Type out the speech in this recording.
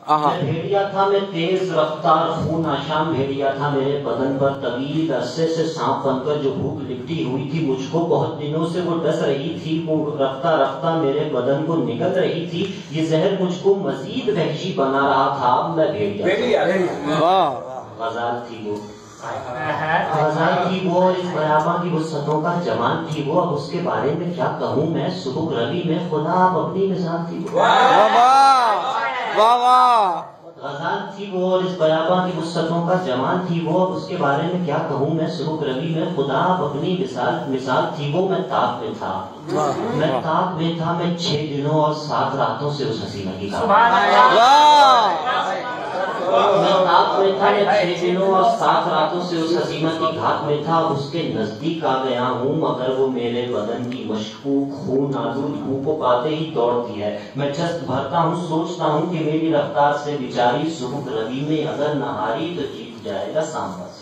بھیڑیا تھا میں تیز رفتار خون آشام بھیڑیا تھا میرے بدن پر طویل عرصے سے سانپ بن کر جو بھوک لپٹی ہوئی تھی مجھ کو بہت دنوں سے وہ ڈس رہی تھی، وہ رفتہ رفتہ میرے بدن کو نگل رہی تھی، یہ زہر مجھ کو مزید وحشی بنا رہا تھا، اب میں بھیڑیا غزال تھی وہ، غزال تھی وہ، اور اس بیاباں کی وسعتوں کا جوان تھی وہ، اب اس کے بارے میں کیا کہوں میں، سبک روی میں خدا اب اپنی مثال تھی وہ، غزال تھی وہ، اور اس بیاباں کی وسعتوں کا جوان تھی وہ، اب اس کے بارے میں کیا کہوں میں، سبک روی میں خدا اب اپنی مثال تھی وہ، میں تاک میں تھا، میں 6 دنوں اور 7 راتوں سے اس حسینہ کی گھاٹ میں تاک میں تھا، میں 6 دنوں اور 7 راتوں سے اس حسینہ کی گھاٹ میں تھا، اس کے نزدیک آ گیا ہوں مگر وہ میرے بدن کی مشکوک خون آلود بو کو پاتے ہی دوڑتی ہے، میں جست بھرتا ہوں، سوچتا ہوں کہ میری رفتار سے بیچاری سبک روی میں اگر نہ ہاری تو جیت جائے گا سامبا سے۔